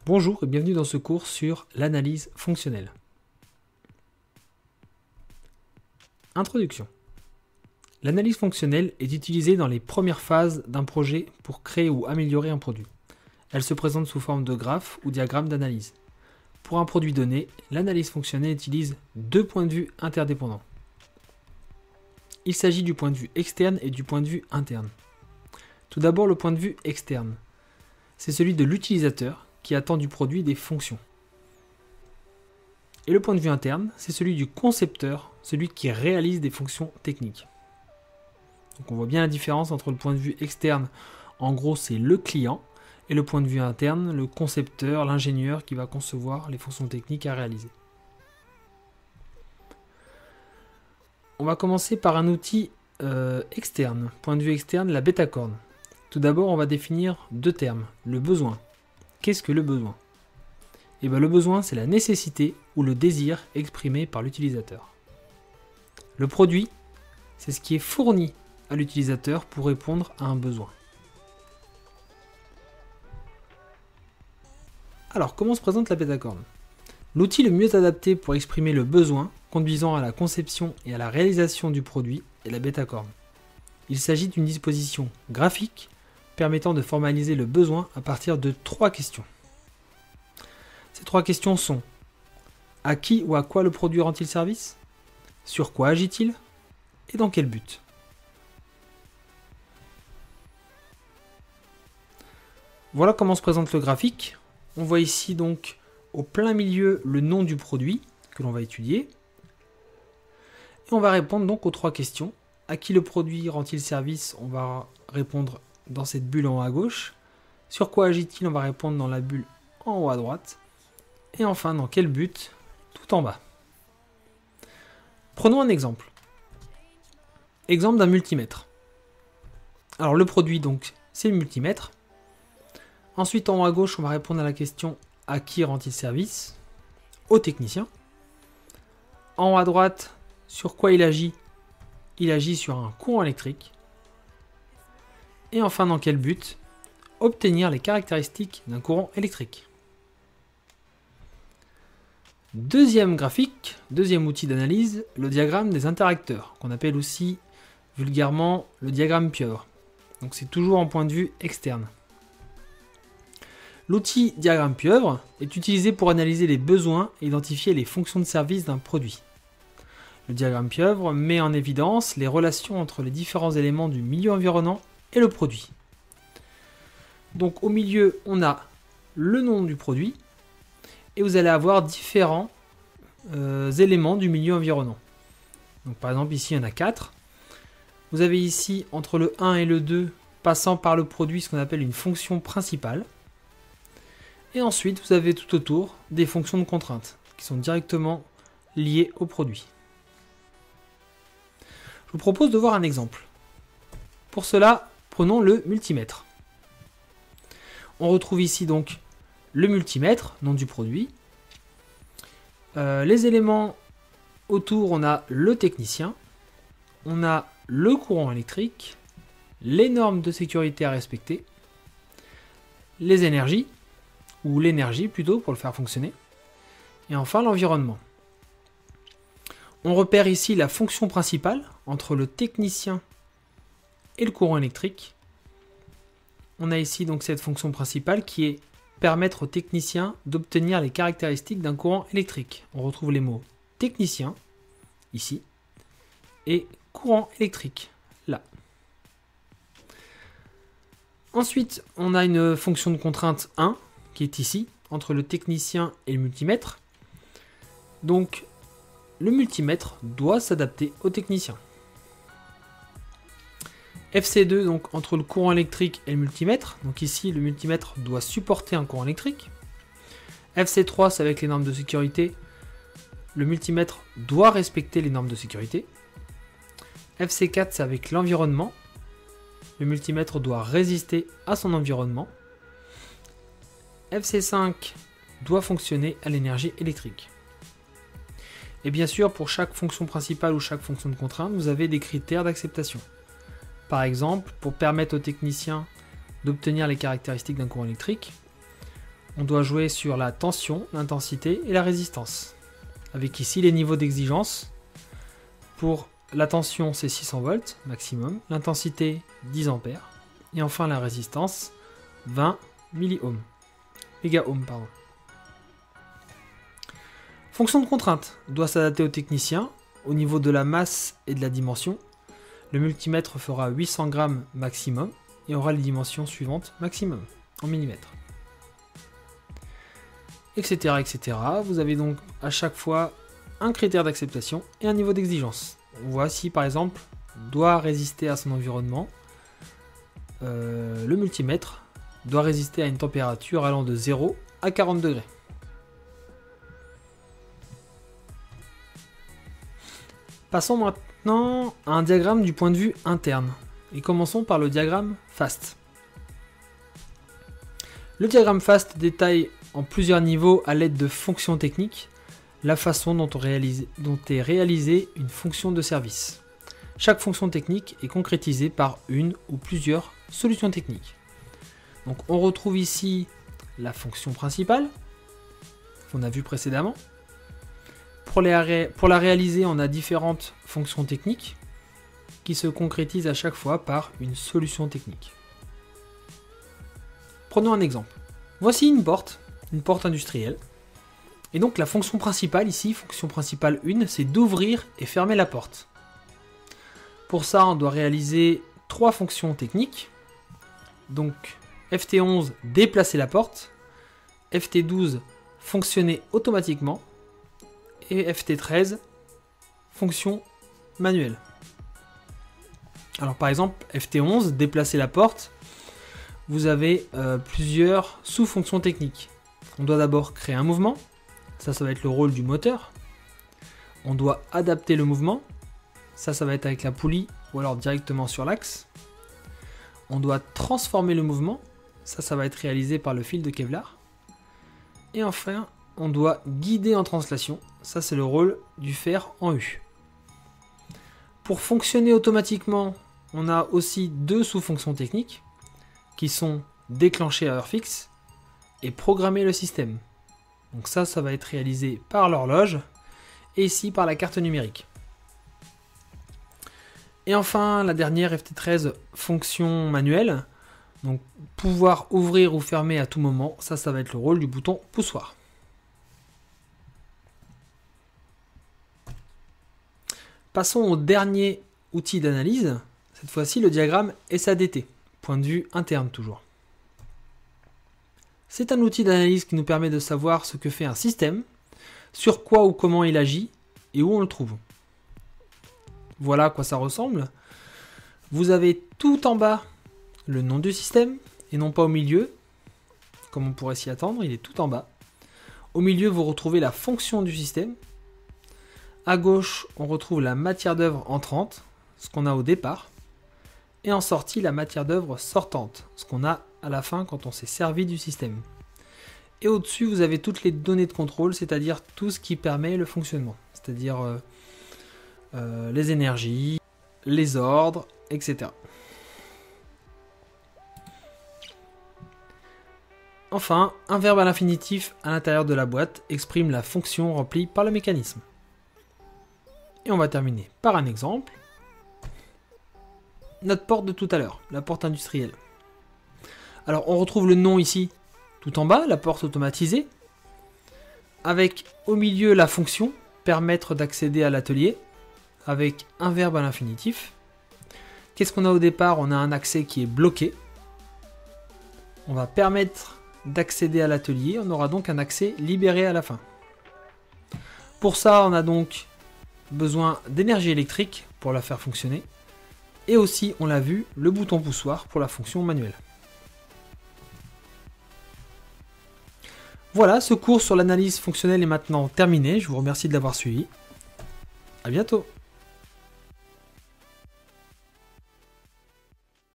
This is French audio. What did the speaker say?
Bonjour et bienvenue dans ce cours sur l'analyse fonctionnelle. Introduction. L'analyse fonctionnelle est utilisée dans les premières phases d'un projet pour créer ou améliorer un produit. Elle se présente sous forme de graphe ou diagramme d'analyse. Pour un produit donné, l'analyse fonctionnelle utilise deux points de vue interdépendants. Il s'agit du point de vue externe et du point de vue interne. Tout d'abord, le point de vue externe. C'est celui de l'utilisateur qui attend du produit des fonctions. Et le point de vue interne, c'est celui du concepteur, celui qui réalise des fonctions techniques. Donc on voit bien la différence entre le point de vue externe, en gros c'est le client, et le point de vue interne, le concepteur, l'ingénieur qui va concevoir les fonctions techniques à réaliser. On va commencer par un outil externe, point de vue externe, la bêta-corne. Tout d'abord, on va définir deux termes, le besoin. Qu'est-ce que le besoin ? Eh bien, le besoin, c'est la nécessité ou le désir exprimé par l'utilisateur. Le produit, c'est ce qui est fourni à l'utilisateur pour répondre à un besoin. Alors, comment se présente la bêta-corne ? L'outil le mieux adapté pour exprimer le besoin conduisant à la conception et à la réalisation du produit est la bêta-corne. Il s'agit d'une disposition graphique permettant de formaliser le besoin à partir de trois questions. Ces trois questions sont: à qui ou à quoi le produit rend-il service ? Sur quoi agit-il ? Et dans quel but ? Voilà comment se présente le graphique. On voit ici donc au plein milieu le nom du produit que l'on va étudier. Et on va répondre donc aux trois questions. À qui le produit rend-il service ? On va répondre dans cette bulle en haut à gauche. Sur quoi agit-il ? On va répondre dans la bulle en haut à droite. Et enfin, dans quel but ? Tout en bas. Prenons un exemple. Exemple d'un multimètre. Alors le produit donc, c'est le multimètre. Ensuite, en haut à gauche, on va répondre à la question à qui rend-il service ? Au technicien. En haut à droite, sur quoi il agit ? Il agit sur un courant électrique. Et enfin, dans quel but ? Obtenir les caractéristiques d'un courant électrique. Deuxième graphique, deuxième outil d'analyse, le diagramme des interacteurs, qu'on appelle aussi vulgairement le diagramme pieuvre. Donc c'est toujours en point de vue externe. L'outil diagramme pieuvre est utilisé pour analyser les besoins et identifier les fonctions de service d'un produit. Le diagramme pieuvre met en évidence les relations entre les différents éléments du milieu environnant et le produit. Donc au milieu, on a le nom du produit et vous allez avoir différents éléments du milieu environnant. Donc par exemple ici, il y en a 4. Vous avez ici entre le 1 et le 2, passant par le produit, ce qu'on appelle une fonction principale. Et ensuite, vous avez tout autour des fonctions de contrainte qui sont directement liées au produit. Je vous propose de voir un exemple. Pour cela, prenons le multimètre. On retrouve ici donc le multimètre, nom du produit. Les éléments autour, on a le technicien, on a le courant électrique, les normes de sécurité à respecter, les énergies, ou l'énergie plutôt pour le faire fonctionner, et enfin l'environnement. On repère ici la fonction principale entre le technicien et le courant électrique. On a ici donc cette fonction principale qui est permettre au technicien d'obtenir les caractéristiques d'un courant électrique. On retrouve les mots technicien ici et courant électrique là. Ensuite, on a une fonction de contrainte 1 qui est ici entre le technicien et le multimètre. Donc le multimètre doit s'adapter au technicien. FC2 donc entre le courant électrique et le multimètre. Donc ici le multimètre doit supporter un courant électrique. FC3 c'est avec les normes de sécurité. Le multimètre doit respecter les normes de sécurité. FC4 c'est avec l'environnement. Le multimètre doit résister à son environnement. FC5 doit fonctionner à l'énergie électrique. Et bien sûr, pour chaque fonction principale ou chaque fonction de contrainte, vous avez des critères d'acceptation. Par exemple, pour permettre au technicien d'obtenir les caractéristiques d'un courant électrique, on doit jouer sur la tension, l'intensité et la résistance. Avec ici les niveaux d'exigence. Pour la tension, c'est 600 volts maximum, l'intensité 10 ampères et enfin la résistance 20 milliohms. Mégaohms, pardon. Fonction de contrainte doit s'adapter au technicien au niveau de la masse et de la dimension. Le multimètre fera 800 grammes maximum et aura les dimensions suivantes maximum en millimètres. Etc. etc. Vous avez donc à chaque fois un critère d'acceptation et un niveau d'exigence. Voici par exemple doit résister à son environnement. Le multimètre doit résister à une température allant de 0 à 40 degrés. Passons maintenant à un diagramme du point de vue interne. Et commençons par le diagramme FAST. Le diagramme FAST détaille en plusieurs niveaux à l'aide de fonctions techniques la façon dont est réalisée une fonction de service. Chaque fonction technique est concrétisée par une ou plusieurs solutions techniques. Donc on retrouve ici la fonction principale qu'on a vue précédemment. Pour la réaliser, on a différentes fonctions techniques qui se concrétisent à chaque fois par une solution technique. Prenons un exemple. Voici une porte industrielle. Et donc la fonction principale ici, fonction principale 1, c'est d'ouvrir et fermer la porte. Pour ça, on doit réaliser 3 fonctions techniques. Donc FT11, déplacer la porte. FT12, fonctionner automatiquement. Et FT13, fonction manuelle. Alors par exemple, FT11, déplacer la porte, vous avez plusieurs sous-fonctions techniques. On doit d'abord créer un mouvement, ça va être le rôle du moteur. On doit adapter le mouvement, ça va être avec la poulie ou alors directement sur l'axe. On doit transformer le mouvement, ça va être réalisé par le fil de Kevlar. Et enfin, on doit guider en translation, ça c'est le rôle du fer en U. Pour fonctionner automatiquement, on a aussi 2 sous-fonctions techniques qui sont déclencher à heure fixe et programmer le système. Donc ça va être réalisé par l'horloge et ici par la carte numérique. Et enfin, la dernière FT13, fonction manuelle. Donc pouvoir ouvrir ou fermer à tout moment, ça va être le rôle du bouton poussoir. Passons au dernier outil d'analyse, cette fois-ci le diagramme SADT, point de vue interne toujours. C'est un outil d'analyse qui nous permet de savoir ce que fait un système, sur quoi ou comment il agit et où on le trouve. Voilà à quoi ça ressemble. Vous avez tout en bas le nom du système et non pas au milieu, comme on pourrait s'y attendre, il est tout en bas. Au milieu, vous retrouvez la fonction du système. À gauche, on retrouve la matière d'œuvre entrante, ce qu'on a au départ. Et en sortie, la matière d'œuvre sortante, ce qu'on a à la fin quand on s'est servi du système. Et au-dessus, vous avez toutes les données de contrôle, c'est-à-dire tout ce qui permet le fonctionnement. C'est-à-dire les énergies, les ordres, etc. Enfin, un verbe à l'infinitif à l'intérieur de la boîte exprime la fonction remplie par le mécanisme. Et on va terminer par un exemple. Notre porte de tout à l'heure, la porte industrielle. Alors on retrouve le nom ici, tout en bas, la porte automatisée, avec au milieu la fonction, permettre d'accéder à l'atelier, avec un verbe à l'infinitif. Qu'est-ce qu'on a au départ? On a un accès qui est bloqué. On va permettre d'accéder à l'atelier, on aura donc un accès libéré à la fin. Pour ça, on a donc besoin d'énergie électrique pour la faire fonctionner. Et aussi, on l'a vu, le bouton poussoir pour la fonction manuelle. Voilà, ce cours sur l'analyse fonctionnelle est maintenant terminé. Je vous remercie de l'avoir suivi. À bientôt.